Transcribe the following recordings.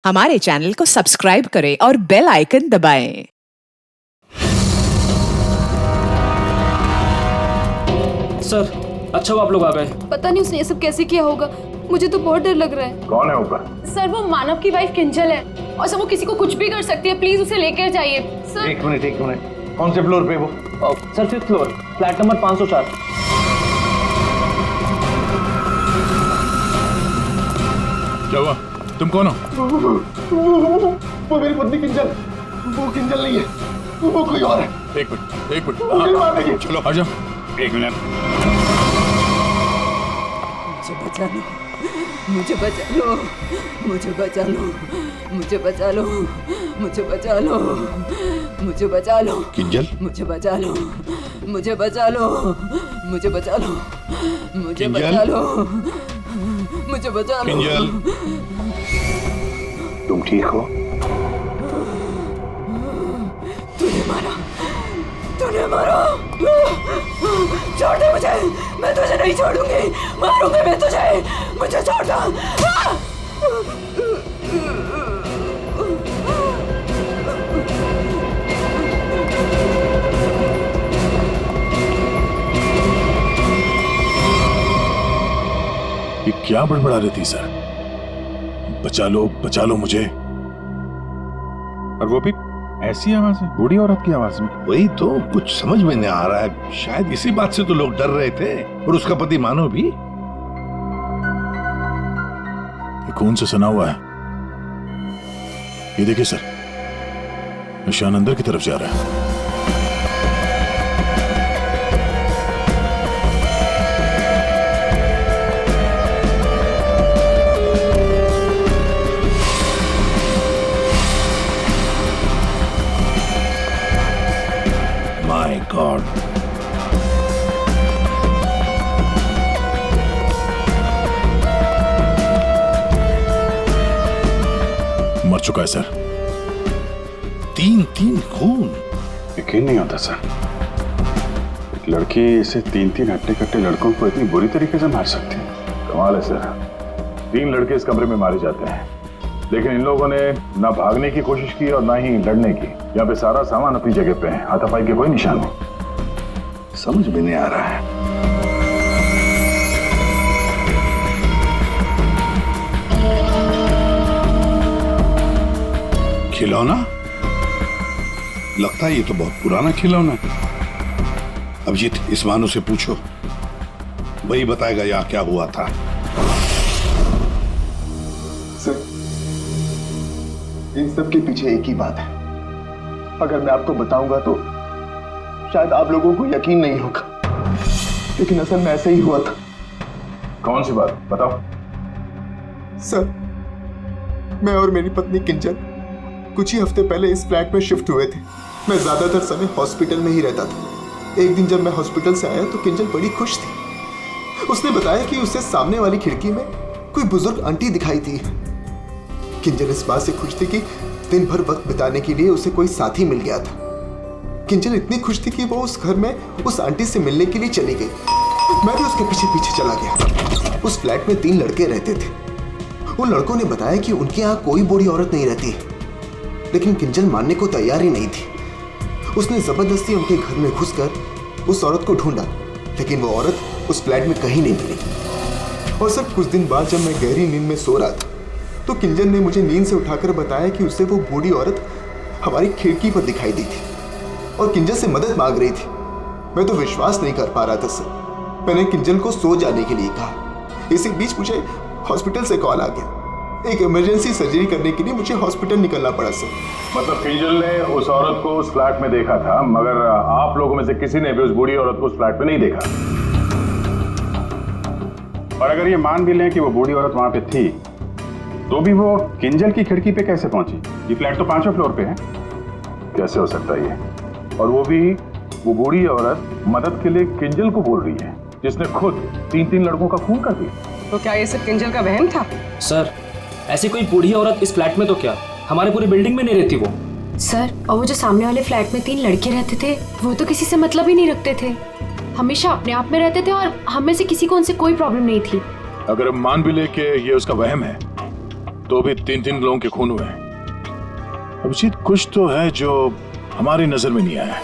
हमारे चैनल को सब्सक्राइब करें और बेल आइकन दबाएं। सर, अच्छा वो आप लोग आ गए। पता नहीं उसने ये सब कैसे किया होगा, मुझे तो बहुत डर लग रहा है। कौन है ऊपर? सर वो मानव की वाइफ किंजल है और सर वो किसी को कुछ भी कर सकती है, प्लीज उसे लेकर जाइए सर। एक मिनट, कौन से फ्लोर पे वो? Sir 5th floor, flat number 504। क्या हुआ? तुम कौन हो? वो मेरी पत्नी किंजल। वो किंजल नहीं है, वो कोई और है। एक मिनट मुझे मारेगी। चलो आ जाओ। एक मिनट। मुझे बचा लो, मुझे बचा लो, मुझे बचा लो, मुझे बचा लो, मुझे बचा लो, किंजल, मुझे बचा लो, मुझे बचा लो, मुझे बचा लो, मुझे किंजल? बचा लो, मुझे बचा लो। किंजल, तुम ठीक हो? तूने मारा, तूने मारा। छोड़ दे मुझे, मैं तुझे नहीं छोड़ूंगी, मारूंगी मैं तुझे, मुझे छोड़ दो। ये क्या बड़बड़ा रही थी सर? बचा लो मुझे। और वो भी ऐसी आवाज है, बूढ़ी औरत की आवाज में। वही तो कुछ समझ में नहीं आ रहा है। शायद इसी बात से तो लोग डर रहे थे, और उसका पति मानव भी। ये खून से सना हुआ है। ये देखिए सर, निशान अंदर की तरफ जा रहा है। My God. मर चुका है सर। 3 खून। यकीन नहीं होता सर, एक लड़की इसे 3 हट्टे कट्टे लड़कों को इतनी बुरी तरीके से मार सकती है। कमाल है सर, 3 लड़के इस कमरे में मारे जाते हैं, लेकिन इन लोगों ने ना भागने की कोशिश की और ना ही लड़ने की। यहाँ पे सारा सामान अपनी जगह पे है, हाथापाई के कोई निशान नहीं। समझ में नहीं आ रहा है। खिलौना? लगता है ये तो बहुत पुराना खिलौना है। अभिजीत, इस मानो से पूछो, वही बताएगा यहाँ क्या हुआ था। सर, इन सब के पीछे एक ही बात है। अगर मैं आपको बताऊंगा तो शायद आप लोगों को यकीन नहीं होगा, लेकिन असल में ऐसे ही हुआ था। कौन सी बात बताओ? सर, मैं और मेरी पत्नी किंजल कुछ ही हफ्ते पहले इस फ्लैट में शिफ्ट हुए थे। मैं ज्यादातर समय हॉस्पिटल में ही रहता था। एक दिन जब मैं हॉस्पिटल से आया तो किंजल बड़ी खुश थी। उसने बताया कि उसे सामने वाली खिड़की में कोई बुजुर्ग आंटी दिखाई थी। किंजल इस बात से खुश थी कि दिन भर वक्त बिताने के लिए उसे कोई साथी मिल गया था। किंजल इतनी खुश थी कि वो उस घर में उस आंटी से मिलने के लिए चली गई। मैं भी उसके पीछे पीछे चला गया। उस फ्लैट में 3 लड़के रहते थे। उन लड़कों ने बताया कि उनके यहाँ कोई बूढ़ी औरत नहीं रहती, लेकिन किंजल मानने को तैयार ही नहीं थी। उसने जबरदस्ती उनके घर में घुसकर उस औरत को ढूंढा, लेकिन वो औरत उस फ्लैट में कहीं नहीं मिली। और सर, कुछ दिन बाद जब मैं गहरी नींद में सो रहा था तो किंजल ने मुझे नींद से उठाकर बताया कि उसे वो बूढ़ी औरत हमारी खिड़की पर दिखाई दी थी और किंजल से मदद मांग रही थी। मैं तो विश्वास नहीं कर पा रहा था सर। मैंने किंजल को सो जाने के लिए कहा। इसी बीच मुझे हॉस्पिटल से कॉल आ गया। एक इमरजेंसी सर्जरी करने के लिए मुझे हॉस्पिटल निकलना पड़ा सर। मतलब किंजल ने उस औरत को उस फ्लैट में देखा था, मगर आप लोगों में से किसी ने भी उस बूढ़ी औरत को उस फ्लैट में नहीं देखा। और अगर ये मान भी लें कि वो बूढ़ी औरत वहां पे थी, तो भी वो किंजल की खिड़की पे कैसे पहुंची? ये फ्लैट तो 5वें फ्लोर पे है। कैसे हो सकता है ये? और वो भी वो बूढ़ी औरत मदद के लिए किंजल को बोल रही है, जिसने खुद 3 लड़कों का खून कर दिया। तो क्या ये सब किंजल का वहम था? सर, ऐसी कोई बूढ़ी औरत इस फ्लैट में तो क्या, हमारे पूरी बिल्डिंग में नहीं रहती वो। सर, और वो जो सामने वाले फ्लैट में 3 लड़के रहते थे, वो तो किसी से मतलब ही नहीं रखते थे। हमेशा अपने आप में रहते थे और हम में से किसी को उनसे कोई प्रॉब्लम नहीं थी। अगर हम मान भी ले कि ये उसका वहम है, तो भी 3-3 लोगों के खून हुए हैं। अभिजीत, कुछ तो है जो हमारी नजर में नहीं आया।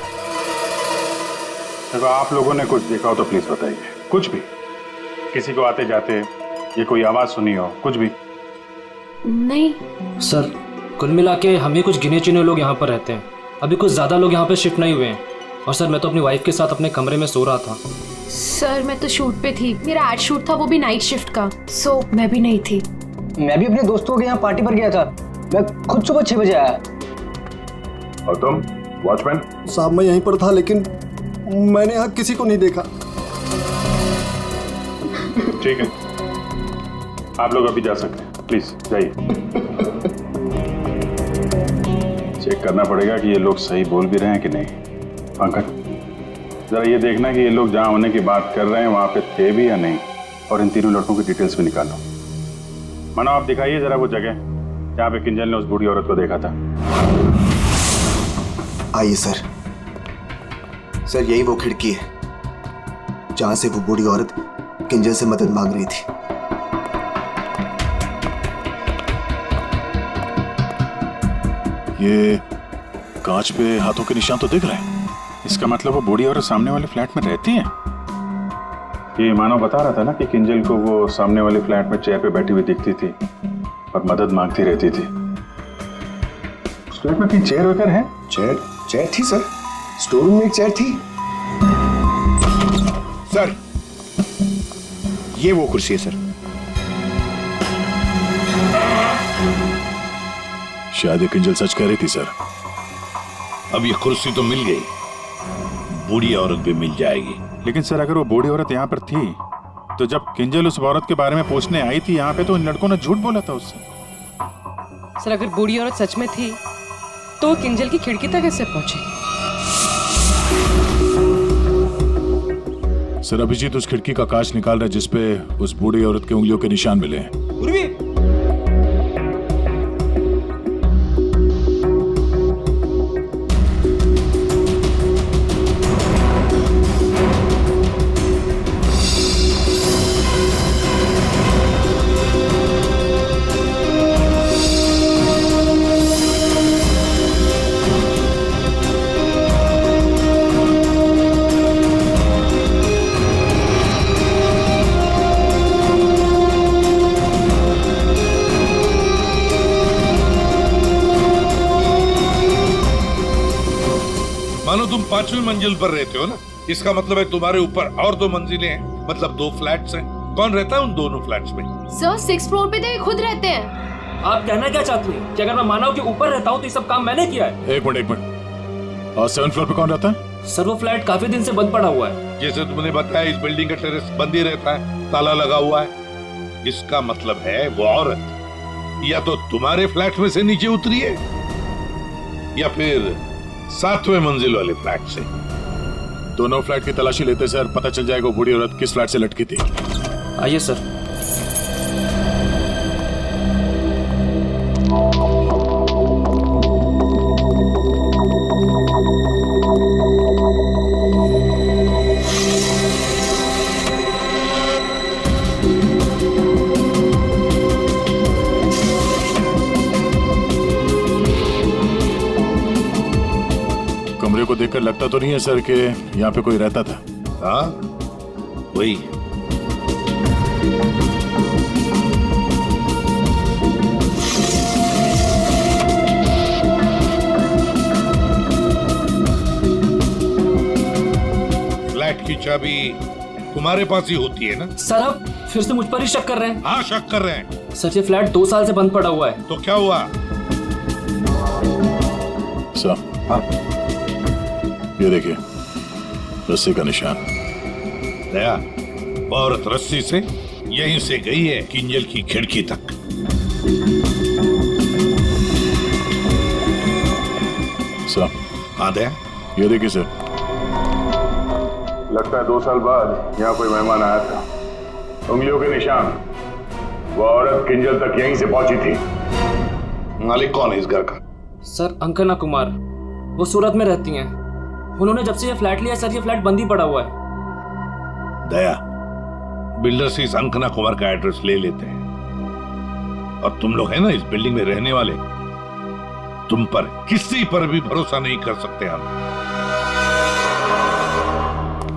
देखो, आप लोगों ने कुछ देखा हो तो प्लीज बताइए, कुछ भी, किसी को आते जाते ये कोई आवाज सुनी हो, कुछ भी। नहीं सर, कुल मिला के हम ही कुछ गिने चुने लोग यहाँ पर रहते हैं। अभी कुछ ज़्यादा लोग यहाँ पे शिफ्ट नहीं हुए हैं। और सर, मैं तो अपनी वाइफ के साथ अपने कमरे में सो रहा था। सर, मैं तो शूट पे थी, मेरा एड शूट था, वो भी नाइट शिफ्ट का, सो मैं भी नहीं थी। मैं भी अपने दोस्तों के यहाँ पार्टी पर गया था। मैं खुद सुबह 6 बजे आया। और तुम वॉचमैन? साहब, मैं यहीं पर था, लेकिन मैंने यहाँ किसी को नहीं देखा। ठीक है, आप लोग अभी जा सकते हैं, प्लीज जाइए। चेक करना पड़ेगा कि ये लोग सही बोल भी रहे हैं कि नहीं। पंकज, जरा ये देखना कि ये लोग जहां होने की बात कर रहे हैं वहां पे थे भी या नहीं, और इन तीनों लड़कों की डिटेल्स भी निकालो। मानो, आप दिखाइए जरा वो जगह जहां पे किंजल ने उस बूढ़ी औरत को देखा था। आइए सर। सर, यही वो खिड़की है जहां से वो बूढ़ी औरत किंजल से मदद मांग रही थी। ये कांच पे हाथों के निशान तो दिख रहे हैं। इसका मतलब वो बूढ़ी औरत सामने वाले फ्लैट में रहती है। ये मानव बता रहा था ना कि किंजल को वो सामने वाले फ्लैट में चेयर पे बैठी हुई दिखती थी और मदद मांगती रहती थी। उस फ्लैट में कहीं चेयर वगैरह है? चेयर थी सर, स्टोर रूम में एक चेयर थी। सर, ये वो कुर्सी है सर। शायद ये किंजल सच कह रही थी सर। अब ये कुर्सी तो मिल गई, बूढ़ी औरत भी मिल जाएगी। लेकिन सर, अगर वो बूढ़ी औरत यहाँ पर थी तो जब किंजल उस औरत के बारे में पूछने आई थी यहाँ पे, तो इन लड़कों ने झूठ बोला था उससे। सर, अगर बूढ़ी औरत सच में थी तो किंजल की खिड़की तक कैसे पहुंची? सर, अभिजीत उस खिड़की का कांच निकाल रहा है जिसपे उस बूढ़ी औरत के उंगलियों के निशान मिले हैं। मानो तुम 5वीं मंजिल पर रहते हो ना, इसका मतलब है तुम्हारे ऊपर और 2 मंजिलें हैं, मतलब 2 फ्लैट्स हैं। कौन रहता है उन दोनों फ्लैट्स में? सर, 6th फ्लोर पे तो खुद रहते हैं। आप कहना क्या चाहती हैं कि अगर मैं मानव के ऊपर रहता हूँ तो ये सब काम मैंने किया है? एक मिनट। और 7th फ्लोर पे कौन रहता है? सर, वो फ्लैट काफी दिन से बंद पड़ा हुआ है। जैसे तुमने बताया, इस बिल्डिंग का टेरेस बंद ही रहता है, ताला लगा हुआ है। इसका मतलब है वो औरत या तो तुम्हारे फ्लैट में से नीचे उतरी है या फिर 7वें मंजिल वाले फ्लैट से। दोनों फ्लैट की तलाशी लेते सर, पता चल जाएगा वो बूढ़ी औरत किस फ्लैट से लटकी थी। आइए सर। कमरे को देखकर लगता तो नहीं है सर कि यहाँ पे कोई रहता था। हाँ, वही। फ्लैट की चाबी तुम्हारे पास ही होती है ना? सर, आप फिर से मुझ पर ही शक कर रहे हैं? हाँ, शक कर रहे हैं। सर, ये फ्लैट 2 साल से बंद पड़ा हुआ है। तो क्या हुआ? सर, हाँ, ये देखिए, रस्सी का निशान। दया, औरत रस्सी से यहीं से गई है किंजल की खिड़की तक। सर, हाँ दया, ये देखिए सर। लगता है 2 साल बाद यहाँ कोई मेहमान आया था। उंगलियों के निशान, वो औरत किंजल तक यहीं से पहुंची थी। मालिक कौन है इस घर का? सर, अंकना कुमार, वो सूरत में रहती हैं। उन्होंने जब से ये फ्लैट लिया सर, ये फ्लैट बंद ही पड़ा हुआ है। दया, बिल्डर से इस अंकना कुमार का एड्रेस ले लेते हैं। और तुम लोग है ना इस बिल्डिंग में रहने वाले, तुम पर किसी पर भी भरोसा नहीं कर सकते हम।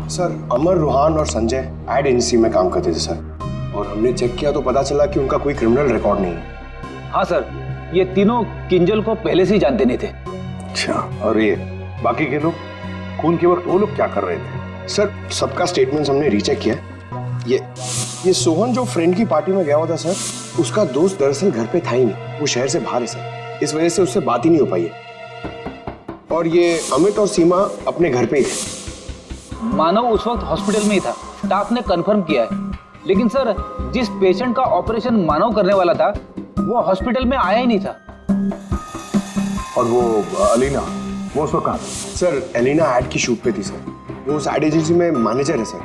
सर, अमर, रोहान और संजय एड एजेंसी में काम करते थे सर, और हमने चेक किया तो पता चला कि उनका कोई क्रिमिनल रिकॉर्ड नहीं है। हाँ सर, ये तीनों किंजल को पहले से ही जानते नहीं थे। अच्छा, और ये बाकी के लोग, खून के वक्त वो लोग क्या कर रहे थे? सर, सबका स्टेटमेंट्स हमने रीचेक किया। ये सोहन जो फ्रेंड की पार्टी में गया हुआ था सर, उसका दोस्त दरअसल घर पे था ही नहीं, वो शहर से बाहर है सर, इस वजह से उससे बात ही नहीं हो पाई है। और ये अमित और सीमा अपने घर पे ही थे। मानव उस वक्त हॉस्पिटल में ही था, स्टाफ ने कंफर्म किया है। लेकिन सर, जिस पेशेंट का ऑपरेशन मानव करने वाला था वो हॉस्पिटल में आया ही नहीं था। और वो अलीना, वो उसको कहाँ? सर, एलिना एड की शूट पे थी सर, वो उस एड एजेंसी में मैनेजर है सर।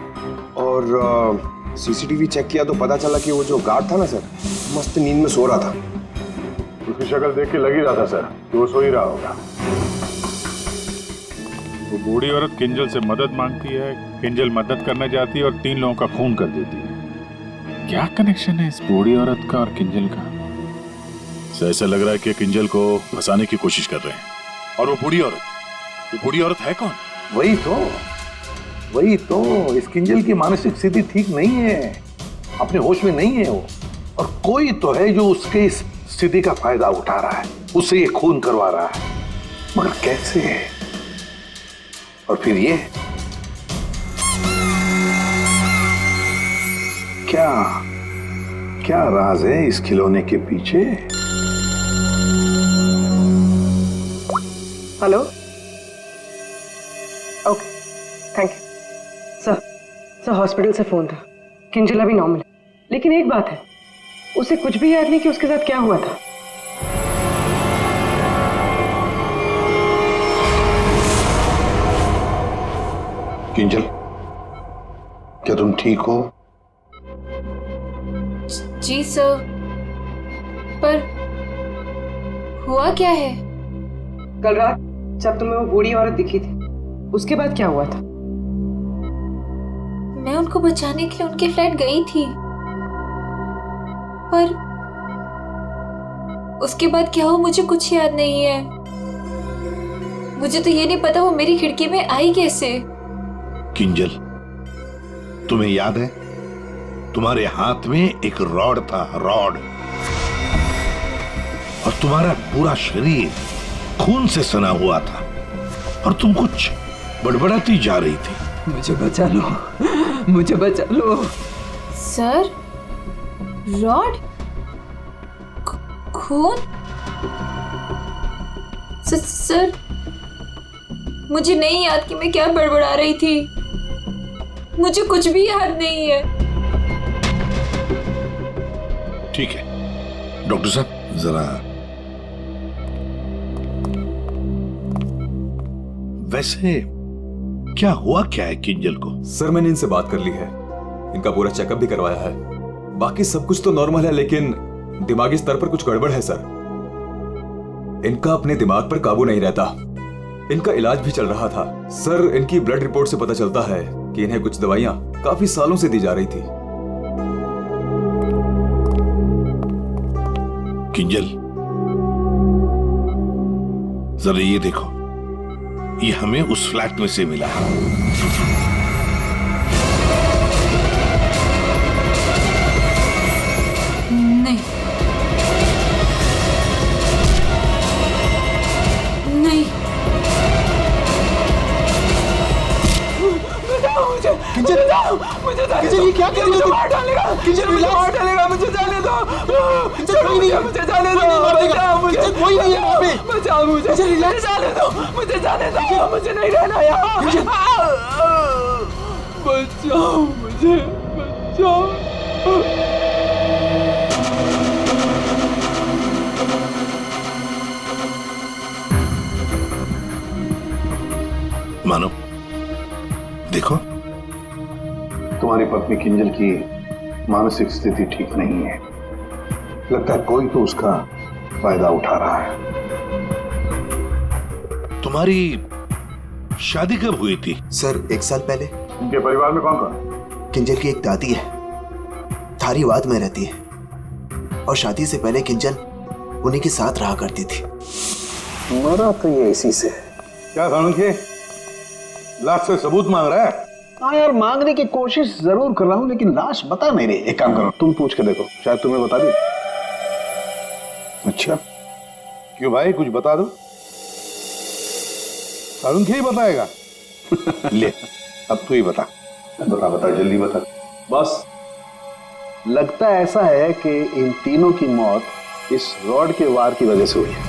और सीसीटीवी चेक किया तो पता चला कि वो जो गार्ड था ना सर, मस्त नींद में सो रहा था। उसकी शक्ल देख के लग ही रहा था सर कि वो सो ही रहा होगा। वो बूढ़ी औरत किंजल से मदद मांगती है, किंजल मदद करने जाती है और 3 लोगों का खून कर देती है। क्या कनेक्शन है इस बूढ़ी औरत का और किंजल का? ऐसा लग रहा है कि किंजल को फंसाने की कोशिश कर रहे हैं। और वो बूढ़ी औरत है कौन? वही तो इस किंजल की मानसिक स्थिति ठीक नहीं है, अपने होश में नहीं है वो, और कोई तो है जो उसके इस स्थिति का फायदा उठा रहा है, उससे ये खून करवा रहा है, मगर कैसे है? और फिर ये क्या राज है इस खिलौने के पीछे? Hello, okay, thank you. Sir hospital से फोन था, किंजल अभी नॉर्मल है, लेकिन एक बात है, उसे कुछ भी याद नहीं कि उसके साथ क्या हुआ था। किंजल, क्या तुम ठीक हो? जी सर, पर हुआ क्या है? कल रात जब तुम्हें वो बूढ़ी औरत दिखी थी, उसके बाद क्या हुआ था? मैं उनको बचाने के लिए उनके फ्लैट गई थी, पर उसके बाद क्या हुआ मुझे कुछ याद नहीं है। मुझे तो ये नहीं पता वो मेरी खिड़की में आई कैसे। किंजल, तुम्हें याद है तुम्हारे हाथ में एक रॉड था, रॉड, और तुम्हारा पूरा शरीर खून से सना हुआ था और तुम कुछ बड़बड़ाती जा रही थी। मुझे बचा लो, मुझे बचा लो। सर, रॉड, खून? सर, मुझे नहीं याद कि मैं क्या बड़बड़ा रही थी, मुझे कुछ भी याद नहीं है। ठीक है डॉक्टर साहब, जरा वैसे क्या हुआ क्या है किंजल को? सर, मैंने इनसे बात कर ली है, इनका पूरा चेकअप भी करवाया है, बाकी सब कुछ तो नॉर्मल है, लेकिन दिमागी स्तर पर कुछ गड़बड़ है सर। इनका अपने दिमाग पर काबू नहीं रहता। इनका इलाज भी चल रहा था सर। इनकी ब्लड रिपोर्ट से पता चलता है कि इन्हें कुछ दवाइयां काफी सालों से दी जा रही थी। किंजल, जरा ये देखो, ये हमें उस फ्लैट में से मिला है। नहीं, नहीं, किंजल, किंजल, ये क्या कर रही हो? मार डालेगा, किंजल मुझे मार डालेगा, मुझे जाने दो। किंजल, कोई नहीं है, मुझे जाने दो, मुझे कोई नहीं है वहाँ पे, बचाओ मुझे, मुझे जाने दो, मुझे जाने दो, मुझे नहीं रहना यहाँ, बचाओ मुझे, बचाओ। मानो, देखो, तुम्हारी पत्नी किंजल की मानसिक स्थिति ठीक नहीं है, लगता है कोई तो उसका फायदा उठा रहा है। तुम्हारी शादी कब हुई थी? सर, 1 साल पहले। इनके परिवार में कौन कौन? किंजल की एक दादी है, धारीवाद में रहती है। और शादी से पहले किंजल उन्हीं के साथ रहा करती थी। मरा तो ये इसी से। क्या सालुंखे, लाश से सबूत मांग रहा है? हाँ यार, मांगने की कोशिश जरूर कर रहा हूँ, लेकिन लाश बता नहीं रही। एक काम करो, तुम पूछ के देखो, शायद तुम्हें बता दी। अच्छा, क्यों भाई, कुछ बता दो। सालुंखे ही बताएगा। ले, अब तू ही बता। बता बता, जल्दी बता। बस लगता ऐसा है कि इन तीनों की मौत इस रॉड के वार की वजह से हुई है,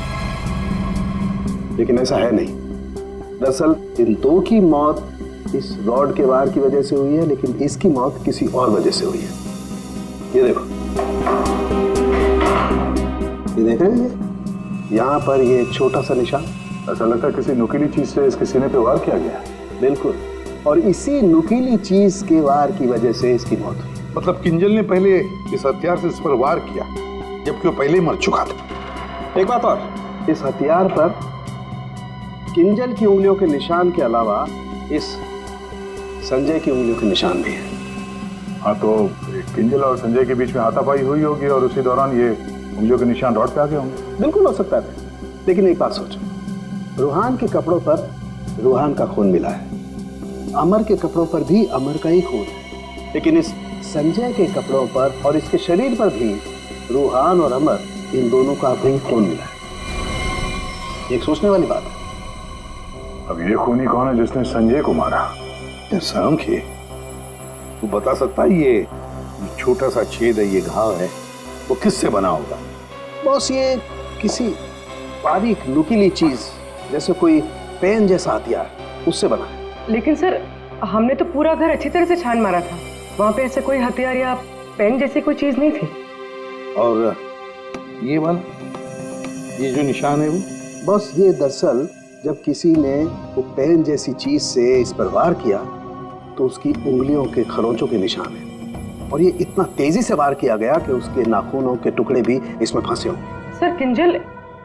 लेकिन ऐसा है नहीं। दरअसल इन दो की मौत इस रॉड के वार की वजह से हुई है, लेकिन इसकी मौत किसी और वजह से हुई है। ये देखो, ये देख रहे हैं, यहाँ पर ये छोटा सा निशान। ऐसा लगता है किसी नुकीली चीज से इसके सीने पे वार किया गया। बिल्कुल, और इसी नुकीली चीज के वार की वजह से इसकी मौत हुई। मतलब किंजल ने पहले इस हथियार से इस पर वार किया, जबकि वो पहले ही मर चुका था। एक बात और, इस हथियार पर किंजल की उंगलियों के निशान के अलावा इस संजय की उंगलियों के निशान भी है। हाँ, तो किंजल और संजय के बीच में हाथापाई हुई होगी और उसी दौरान ये उंगलियों के निशान रॉड पे आ गए होंगे। बिल्कुल हो सकता है, लेकिन एक बात सोचो, रूहान के कपड़ों पर रूहान का खून मिला है, अमर के कपड़ों पर भी अमर का ही खून है, लेकिन इस संजय के कपड़ों पर और इसके शरीर पर भी रूहान और अमर, इन दोनों का भी खून मिला है। एक सोचने वाली बात है। अब ये खूनी कौन है जिसने संजय को मारा? सालुंखे, तू बता सकता है ये छोटा सा छेद है, ये घाव है, वो किससे बना होगा? बॉस, ये किसी बारीक नुकीली चीज जैसे कोई पेन जैसा हथियार, उससे बना है। लेकिन सर, हमने तो पूरा घर अच्छी तरह से छान मारा था, वहां पे ऐसे कोई हथियार या पेन जैसी कोई चीज नहीं थी। और ये वाला, ये जो निशान है वो? बस ये दरअसल जब किसी ने वो पेन जैसी चीज से इस पर वार किया तो उसकी उंगलियों के खरोंचों के निशान है, और ये इतना तेजी से वार किया गया कि उसके नाखूनों के टुकड़े भी इसमें फंसे होंगे। सर, किंजल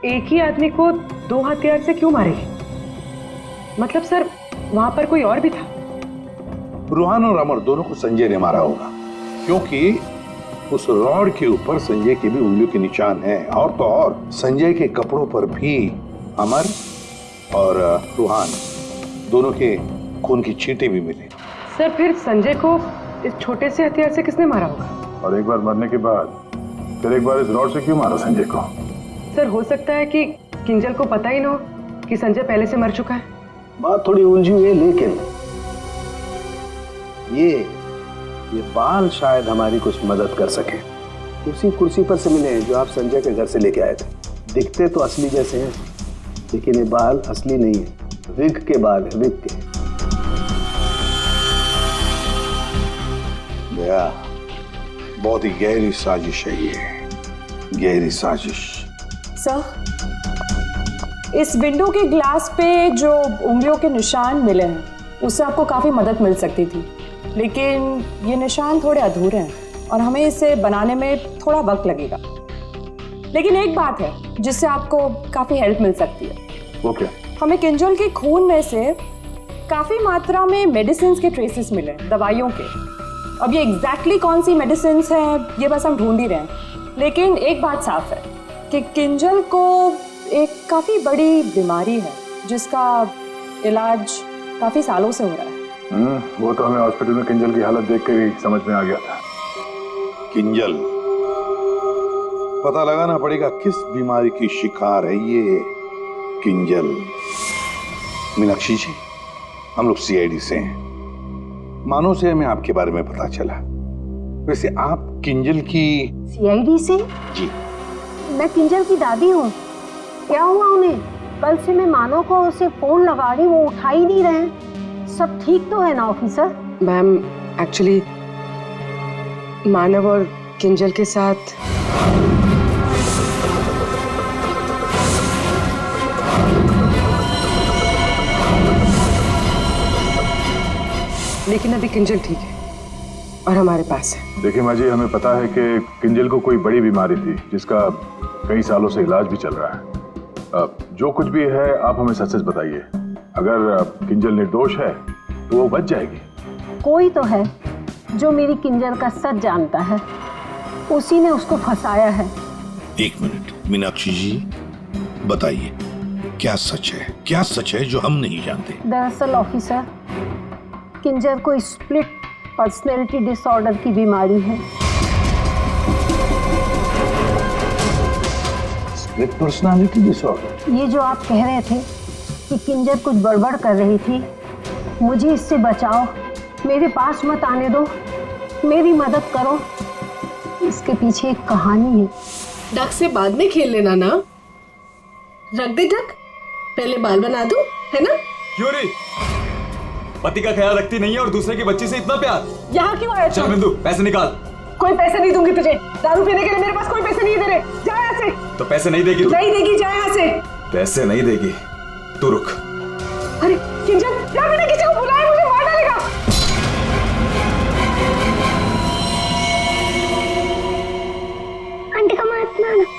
एक ही आदमी को दो हथियार से क्यों मारेगी? मतलब सर, वहां पर कोई और भी था? रूहान और अमर दोनों को संजय ने मारा होगा, क्योंकि उस रॉड के ऊपर संजय के भी उंगलियों के निशान हैं, और तो और संजय के कपड़ों पर भी अमर और रूहान दोनों के खून की छींटे भी मिले। सर, फिर संजय को इस छोटे से हथियार से किसने मारा होगा? और एक बार मरने के बाद फिर एक बार इस रॉड से क्यों मारा संजय को? सर, हो सकता है कि किंजल को पता ही ना हो कि संजय पहले से मर चुका है। बात थोड़ी उलझी हुई है, लेकिन ये बाल शायद हमारी कुछ मदद कर सके। उसी कुर्सी पर से मिले जो आप संजय के घर से लेके आए थे। दिखते तो असली जैसे हैं, लेकिन ये बाल असली नहीं है, विग के बाल है, विग के। बहुत ही गहरी साजिश है ये, गहरी साजिश। सर, इस विंडो के ग्लास पे जो उंगलियों के निशान मिले हैं, उससे आपको काफ़ी मदद मिल सकती थी, लेकिन ये निशान थोड़े अधूरे हैं और हमें इसे बनाने में थोड़ा वक्त लगेगा। लेकिन एक बात है जिससे आपको काफ़ी हेल्प मिल सकती है। वो क्या? हमें किंजल के खून में से काफ़ी मात्रा में मेडिसिन के ट्रेसेस मिले, दवाइयों के। अब ये एग्जैक्टली कौन सी मेडिसिन हैं ये बस हम ढूंढ ही रहे हैं, लेकिन एक बात साफ है कि किंजल को एक काफ़ी बड़ी बीमारी है जिसका इलाज काफ़ी सालों से हो रहा है। वो तो हमें हॉस्पिटल में किंजल की हालत देख कर ही समझ में आ गया था। किंजल, पता लगाना पड़ेगा किस बीमारी की शिकार है ये किंजल। मीनाक्षी जी, हम लोग सीआईडी से हैं, मानो से हमें आपके बारे में पता चला। वैसे आप किंजल की? सीआईडी से? जी। मैं किंजल की दादी हूँ। क्या हुआ उन्हें? कल से मैं मानो को उसे फोन लगा रही, वो उठा ही नहीं रहे। सब ठीक तो है ना ऑफिसर? मैम, एक्चुअली मानव और किंजल के साथ लेकिन अभी किंजल ठीक है और हमारे पास है। देखिए माँ जी, हमें पता है कि किंजल को कोई बड़ी बीमारी थी जिसका कई सालों से इलाज भी चल रहा है। जो कुछ भी है आप हमें सच सच बताइए। अगर किंजल निर्दोष है तो वो बच जाएगी। कोई तो है जो मेरी किंजल का सच जानता है। उसी ने उसको फंसाया है। एक मिनट मीनाक्षी जी, बताइए क्या सच है, क्या सच है जो हम नहीं जानते? दरअसल ऑफिसर, किंजर को स्प्लिट पर्सनैलिटी डिसऑर्डर की बीमारी है। Split personality disorder? ये जो आप कह रहे थे कि किंजर कुछ गड़बड़ कर रही थी, मुझे इससे बचाओ, मेरे पास मत आने दो, मेरी मदद करो। इसके पीछे एक कहानी है। डक से बाद में खेल लेना ना, रख दे डक, पहले बाल बना दो, है ना? क्यों रे? पति का ख्याल रखती नहीं है और दूसरे की बच्ची से इतना प्यार। यहाँ क्यों आया? चल बिंदु, पैसे निकाल। कोई पैसे नहीं दूंगी तुझे, दारू पीने के लिए मेरे पास कोई पैसे नहीं है तेरे। जा यहाँ से। तो पैसे नहीं देगी? नहीं देगी, जा यहाँ से। पैसे नहीं देगी, तू रुक। अरे किंजल, या मैंने किसी को बुलाया, मुझे मार डालेगा। आंटी का मत मारना।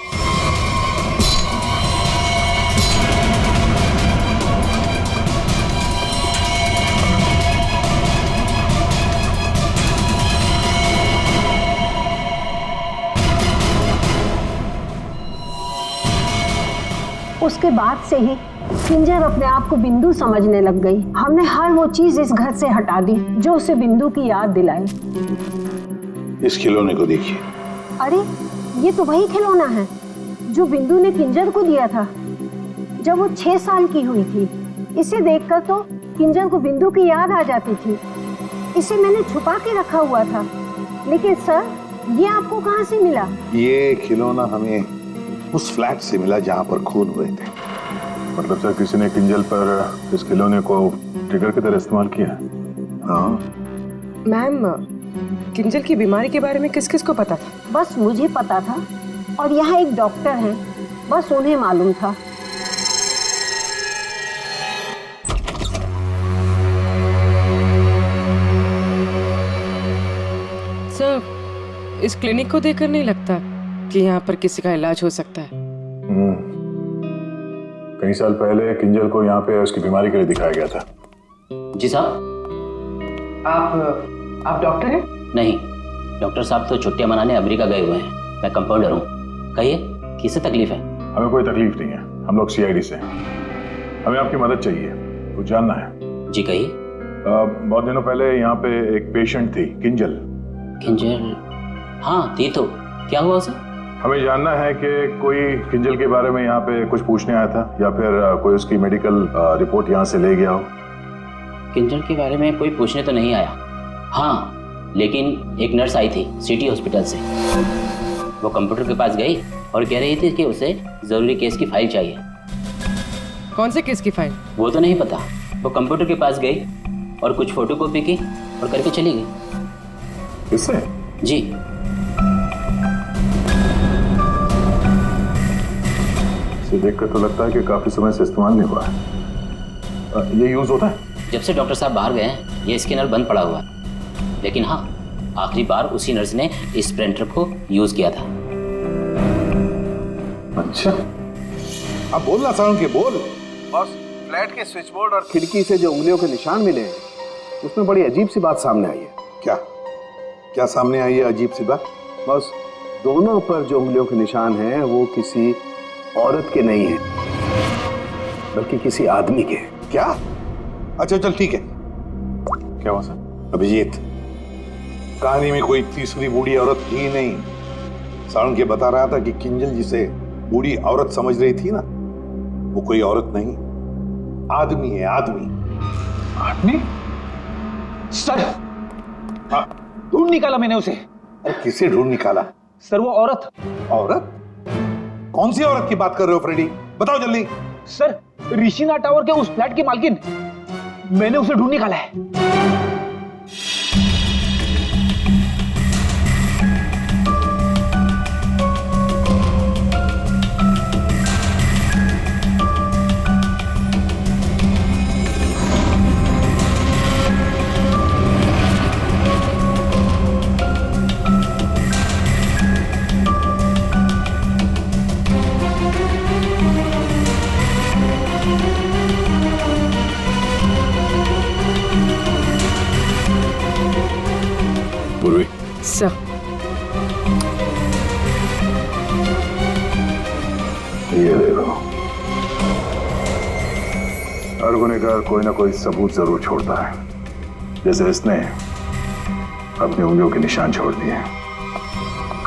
उसके बाद से ही किंजर अपने आप को बिंदु समझने लग गई। हमने हर वो चीज इस घर से हटा दी जो उसे बिंदु की याद दिलाए। इस खिलौने को देखिए। अरे ये तो वही खिलौना है जो बिंदु ने किंजर को दिया था जब वो 6 साल की हुई थी। इसे देखकर तो किंजर को बिंदु की याद आ जाती थी। इसे मैंने छुपा के रखा हुआ था। लेकिन सर, ये आपको कहाँ से मिला? ये खिलौना हमें उस फ्लैट से मिला जहाँ पर खून हुए थे। मतलब सर, किसी ने किंजल पर इस खिलौने को ट्रिगर की तरह इस्तेमाल किया? हाँ मैम, किंजल की बीमारी के बारे में किस किस को पता था? बस मुझे पता था और यहाँ एक डॉक्टर है, बस उन्हें मालूम था। सर, इस क्लिनिक को देखकर नहीं लगता कि यहाँ पर किसी का इलाज हो सकता है। कई साल पहले किंजल को यहाँ पे उसकी बीमारी के लिए दिखाया गया था। जी साहब। आप डॉक्टर हैं? नहीं, डॉक्टर साहब तो छुट्टियां मनाने अमेरिका गए हुए हैं। मैं कंपाउंडर हूँ। कहिए, किससे तकलीफ है? हमें कोई तकलीफ नहीं है, हम लोग CID से हैं। हमें आपकी मदद चाहिए, कुछ जानना है। जी कहिए। बहुत दिनों पहले यहाँ पे एक पेशेंट थी, किंजल। किंजल? हाँ थी तो, क्या हुआ उसे? हमें जानना है कि कोई किंजल के बारे में यहाँ पे कुछ पूछने आया था या फिर कोई उसकी मेडिकल रिपोर्ट यहाँ से ले गया हो। किंजल के बारे में कोई पूछने तो नहीं आया। हाँ, लेकिन एक नर्स आई थी सिटी हॉस्पिटल से। वो कंप्यूटर के पास गई और कह रही थी कि उसे जरूरी केस की फाइल चाहिए। कौन से केस की फाइल? वो तो नहीं पता। वो कंप्यूटर के पास गई और कुछ फोटोकॉपी की और करके चली गई। किससे? जी। इसे देखकर तो लगता है कि काफी समय से इस्तेमाल नहीं हुआ है। ये यूज होता है? जब से डॉक्टर साहब बाहर गए हैं ये स्कैनर बंद पड़ा हुआ है। लेकिन हाँ, आखिरी बार उसी नर्स ने इस प्रिंटर को यूज किया था। अच्छा, अब बोल ना साउंड के बोल। बस, फ्लैट के स्विच बोर्ड और खिड़की से जो उंगलियों के निशान मिले हैं उसमें बड़ी अजीब सी बात सामने आई है। क्या क्या सामने आई है अजीब सी बात? बस, दोनों पर जो उंगलियों के निशान हैं वो किसी औरत के नहीं है बल्कि किसी आदमी के। क्या? अच्छा चल ठीक है। क्या हुआ सर? अभिजीत, कहानी में कोई तीसरी बूढ़ी औरत थी नहीं। साउंड के बता रहा था कि किंजल जिसे बूढ़ी औरत समझ रही थी ना, वो कोई औरत नहीं, आदमी है। आदमी? आदमी? सर, हाँ, ढूंढ निकाला मैंने उसे। अरे किसे ढूंढ निकाला? सर, वो औरत। औरत? कौन सी औरत की बात कर रहे हो फ्रेडी? बताओ जल्दी। सर, ऋषिना टावर के उस फ्लैट की मालकिन। मैंने उसे ढूंढ निकाला है। पूर्वी, सर, ये देखो, हर गुनहगार कोई ना कोई सबूत जरूर छोड़ता है, जैसे इसने अपनी उंगलियों के निशान छोड़ दिए।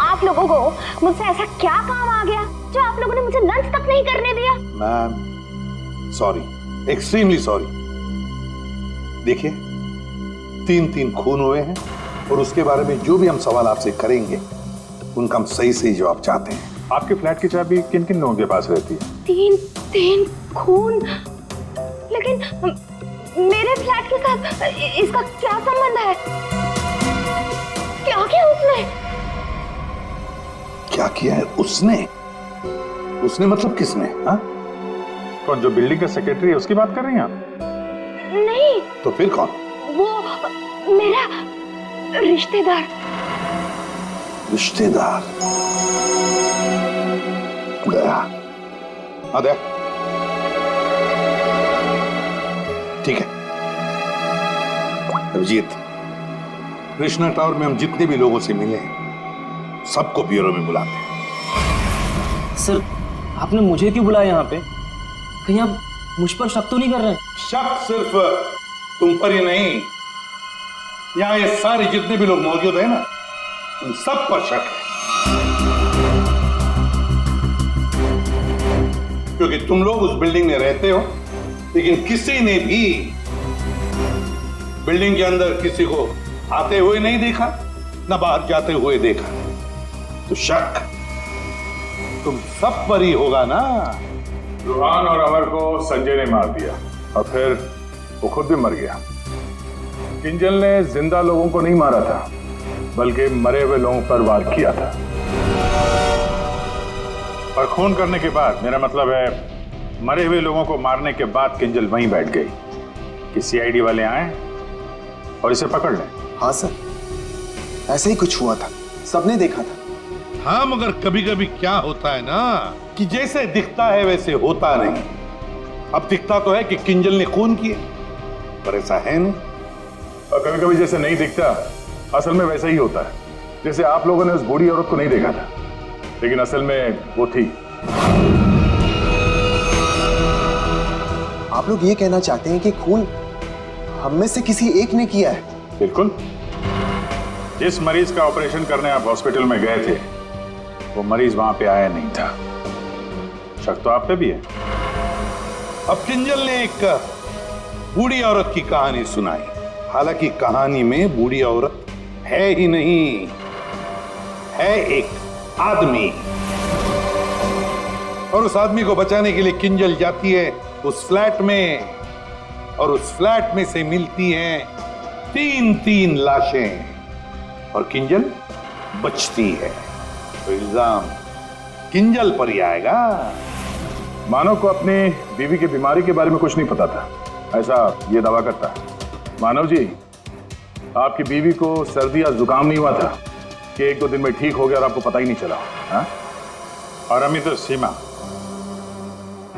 आप लोगों को मुझसे ऐसा क्या काम आ गया जो आप लोगों ने मुझे लंच तक नहीं करने दिया? Ma'am sorry, extremely sorry. देखिए 3 खून हुए हैं और उसके बारे में जो भी हम सवाल आपसे करेंगे उनका हम सही सही जवाब चाहते हैं। आपके फ्लैट की चाबी किन किन लोगों के पास रहती है? 3 खून, लेकिन मेरे फ्लैट के साथ इसका क्या संबंध है? क्या किया उसने? क्या किया है उसने? उसने मतलब किसने? हाँ? कौन, जो बिल्डिंग का सेक्रेटरी है उसकी बात कर रही हैं आप? नहीं। तो फिर कौन? वो मेरा रिश्तेदार। रिश्तेदार? दया, हाँ दया, ठीक है। अभिजीत, कृष्णा टावर में हम जितने भी लोगों से मिले हैं सबको ब्यूरो में बुलाते हैं। सर आपने मुझे क्यों बुलाया यहाँ पे? कहीं आप मुझ पर शक तो नहीं कर रहे हैं? शक सिर्फ तुम पर ही नहीं, यहाँ ये सारे जितने भी लोग मौजूद हैं ना, उन सब पर शक है। क्योंकि तुम लोग उस बिल्डिंग में रहते हो, लेकिन किसी ने भी बिल्डिंग के अंदर किसी को आते हुए नहीं देखा, ना बाहर जाते हुए देखा। तो शक तुम सब पर ही होगा ना। रूहान और अमर को संजय ने मार दिया और फिर वो खुद भी मर गया। किंजल ने जिंदा लोगों को नहीं मारा था, बल्कि मरे हुए लोगों पर वार किया था। और खून करने के बाद, मेरा मतलब है मरे हुए लोगों को मारने के बाद किंजल वहीं बैठ गई कि सीआईडी वाले आए और इसे पकड़ लें। हाँ सर, ऐसे ही कुछ हुआ था, सबने देखा था। हाँ, मगर कभी कभी क्या होता है ना कि जैसे दिखता है वैसे होता नहीं। अब दिखता तो है कि किंजल ने खून किए, पर ऐसा है नहीं। और कभी कभी जैसे नहीं दिखता, असल में वैसा ही होता है। जैसे आप लोगों ने उस बूढ़ी औरत को नहीं देखा था, लेकिन असल में वो थी। आप लोग ये कहना चाहते हैं कि खून हम में से किसी एक ने किया है? बिल्कुल। जिस मरीज का ऑपरेशन करने आप हॉस्पिटल में गए थे, वो मरीज वहां पे आया नहीं था। शक तो आप पे भी है। अब किंजल ने एक बूढ़ी औरत की कहानी सुनाई। हालांकि कहानी में बूढ़ी औरत है ही नहीं, है एक आदमी। और उस आदमी को बचाने के लिए किंजल जाती है उस फ्लैट में, और उस फ्लैट में से मिलती हैं 3 लाशें, और किंजल बचती है। तो इल्जाम किंजल पर ही आएगा। मानव को अपनी बीवी की बीमारी के बारे में कुछ नहीं पता था, ऐसा ये दावा करता है। मानव जी, आपकी बीवी को सर्दी या जुकाम नहीं हुआ था कि 1-2 दिन में ठीक हो गया और आपको पता ही नहीं चला? हाँ? और अमित और सीमा,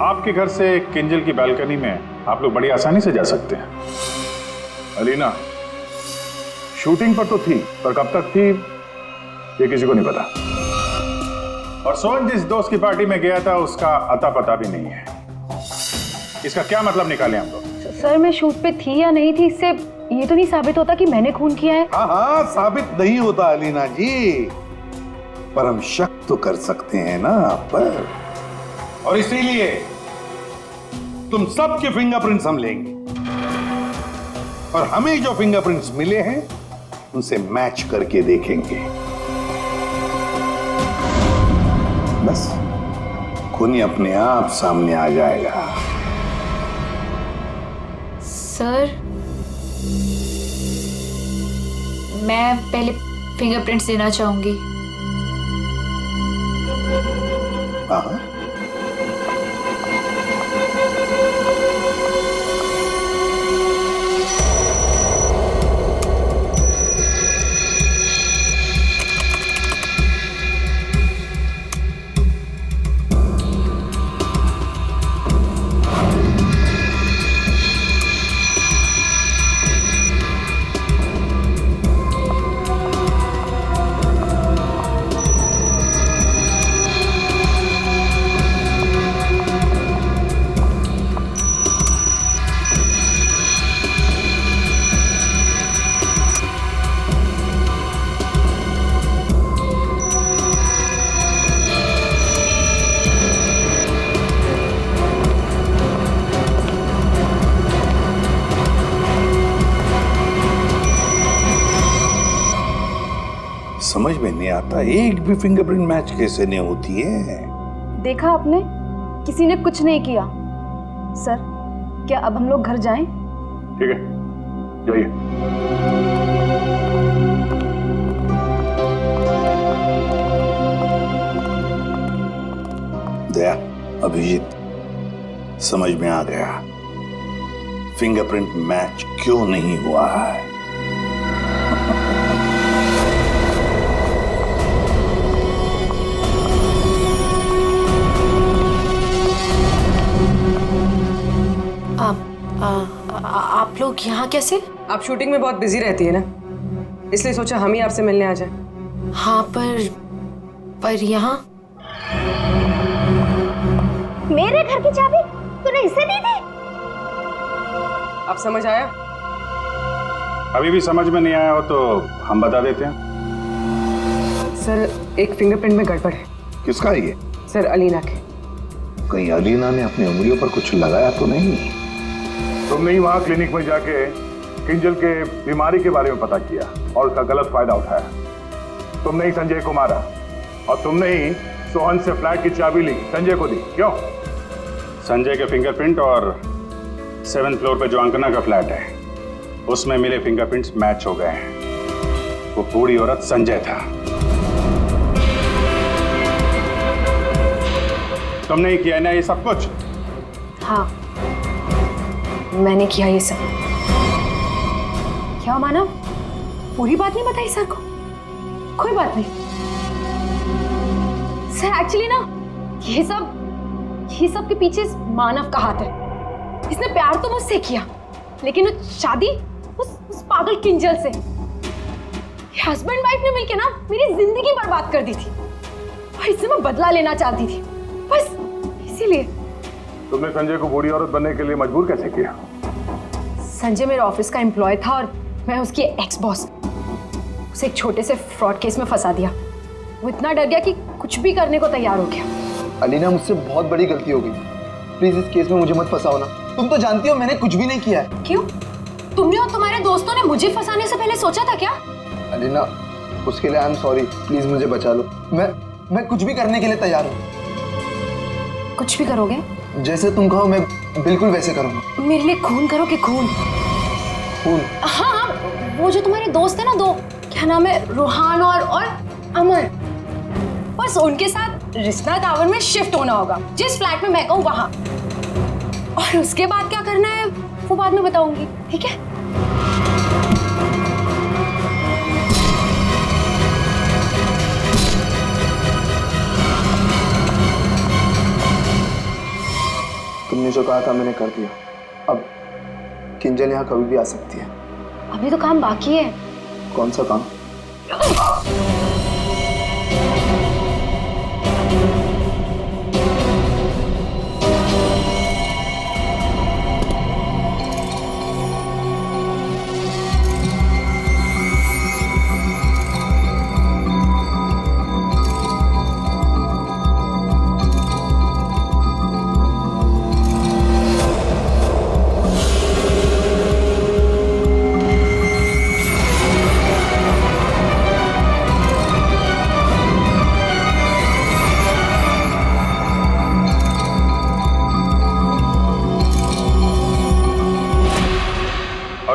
आपके घर से किंजल की बालकनी में आप लोग बड़ी आसानी से जा सकते हैं। अलीना शूटिंग पर तो थी, पर कब तक थी ये किसी को नहीं पता। और सोहन जिस दोस्त की पार्टी में गया था उसका अता पता भी नहीं है। इसका क्या मतलब निकाले हम लोग? सर मैं शूट पे थी या नहीं थी, इससे ये तो नहीं साबित होता कि मैंने खून किया है। हाँ, साबित नहीं होता अलीना जी, पर हम शक तो कर सकते हैं ना आप पर। और इसीलिए तुम सबके फिंगरप्रिंट्स हम लेंगे, और हमें जो फिंगरप्रिंट्स मिले हैं उनसे मैच करके देखेंगे। बस खूनी अपने आप सामने आ जाएगा। सर, मैं पहले फिंगरप्रिंट्स देना चाहूंगी। हाँ, समझ में नहीं आता, एक भी फिंगरप्रिंट मैच कैसे नहीं होती है। देखा आपने, किसी ने कुछ नहीं किया। सर, क्या अब हम लोग घर जाएं? ठीक है, जाइए। दया, अभिजीत, समझ में आ गया फिंगरप्रिंट मैच क्यों नहीं हुआ है। आप लोग यहाँ कैसे? आप शूटिंग में बहुत बिजी रहती है ना, इसलिए सोचा हम ही आपसे मिलने आ जाएं। हाँ, पर यहाँ मेरे घर की चाबी तूने इसे दी थी? अब समझ आया? अभी भी समझ में नहीं आया हो तो हम बता देते हैं। सर, एक फिंगरप्रिंट में गड़बड़ है। किसका है ये? सर, अलीना के। कहीं अलीना ने अपनी उंगलियों पर कुछ लगाया तो नहीं? तुमने ही वहां क्लिनिक में जाके किंजल के बीमारी के बारे में पता किया और उसका गलत फायदा उठाया। तुमने ही संजय को मारा और तुमने ही सोहन से फ्लैट की चाबी ली, संजय को दी। क्यों? संजय के फिंगरप्रिंट और 7th फ्लोर पे जो अंकना का फ्लैट है उसमें मिले फिंगरप्रिंट्स मैच हो गए हैं। वो बूढ़ी औरत संजय था। तुमने ही किया ना ये सब कुछ? हाँ, मैंने किया ये सब। क्या मानव, पूरी बात नहीं बताई सर को? कोई बात नहीं सर, एक्चुअली ना ये सब के पीछे मानव का हाथ है। इसने प्यार तो मुझसे किया, लेकिन शादी उस पागल किंजल से। हस्बैंड वाइफ ने मिलकर ना मेरी जिंदगी बर्बाद कर दी थी और इससे मैं बदला लेना चाहती थी, बस इसीलिए। तुमने संजय को बूढ़ी औरत बनने के लिए मजबूर कैसे किया? संजय मेरे ऑफिस का एम्प्लॉय था और मैं उसकी एक्स बॉस। उसे एक छोटे से फ्रॉड केस में फंसा दिया। वो इतना डर गया कि कुछ भी करने को तैयार हो गया। अलीना, मुझसे बहुत बड़ी गलती हो गई, प्लीज इस केस में मुझे मत फंसाओ ना। तुम तो जानती हो मैंने कुछ भी नहीं किया है। क्यों? तुमने और तुम्हारे दोस्तों ने मुझे फंसाने से पहले सोचा था क्या? अलीना, उसके लिए आई एम सॉरी, प्लीज मुझे बचा लो। मैं कुछ भी करने के लिए तैयार हूँ। कुछ भी करोगे? जैसे तुम कहो मैं बिल्कुल वैसे करूँगा। मेरे लिए खून करोगे? खून? हाँ, वो जो तुम्हारे दोस्त है ना, दो, क्या नाम है, रोहान और अमर, बस उनके साथ रिश्ता टावर में शिफ्ट होना होगा, जिस फ्लैट में मैं कहूँ वहां। और उसके बाद क्या करना है वो बाद में बताऊंगी, ठीक है? तुमने जो कहा था मैंने कर दिया। अब किंजल यहाँ कभी भी आ सकती है। अभी तो काम बाकी है। कौन सा काम?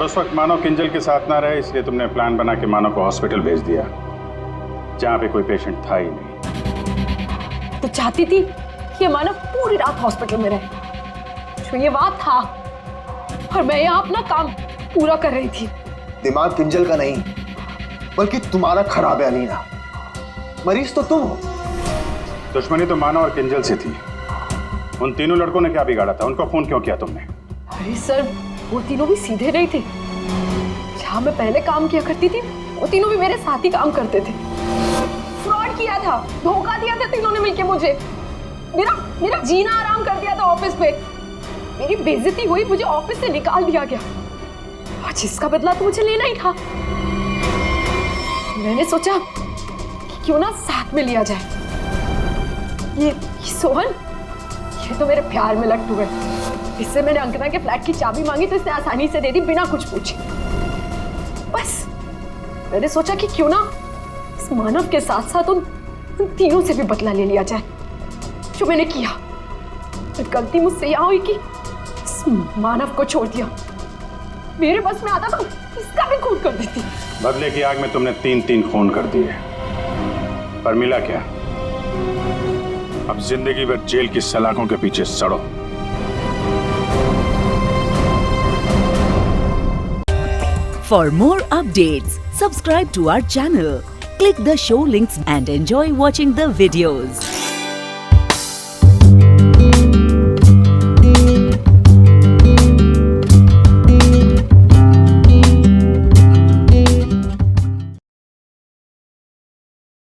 उस वक्त मानव किंजल के साथ ना रहे, इसलिए तुमने प्लान बना के मानव को हॉस्पिटल भेज दिया जहां पे कोई पेशेंट था ही नहीं। तो चाहती थी कि मानव पूरी रात हॉस्पिटल में रहे, जो ये बात था, और मैं यहाँ अपना काम पूरा कर रही थी। दिमाग किंजल का नहीं बल्कि तुम्हारा खराब है अलीना। मरीज तो तुम हो। दुश्मनी तो मानव और किंजल से थी। उन तीनों लड़कों ने क्या बिगाड़ा था? उनको फोन क्यों किया तुमने? अरे सर, वो तीनों भी सीधे नहीं थे। जहाँ मैं पहले काम किया करती थी वो तीनों भी मेरे साथ ही काम करते थे। फ्रॉड किया था, धोखा दिया था तीनों ने मिलके मुझे। मेरा जीना आराम कर दिया था ऑफिस पे। मेरी बेइज्जती हुई, मुझे ऑफिस से निकाल दिया गया, और जिसका बदला तो मुझे लेना ही था। मैंने सोचा कि क्यों ना साथ में लिया जाए। ये सोहन, ये तो मेरे प्यार में लट्टू है। इससे मैंने अंकना के फ्लैट की चाबी मांगी तो इसने आसानी से दे दी, बिना कुछ पूछे। बस मैंने सोचा कि क्यों ना इस इस मानव के साथ साथ उन तीनों से भी बदला ले लिया जाए जो मैंने किया। तो गलती मुझसे यह हुई कि इस मानव को छोड़ दिया। मेरे बस में आता तो इसका भी खून कर देती। बदले की आग में तुमने 3 खून कर दिए, पर मिला क्या? अब जिंदगी भर जेल की सलाखों के पीछे सड़ो। For more updates, subscribe to our channel, click the show links and enjoy watching the videos.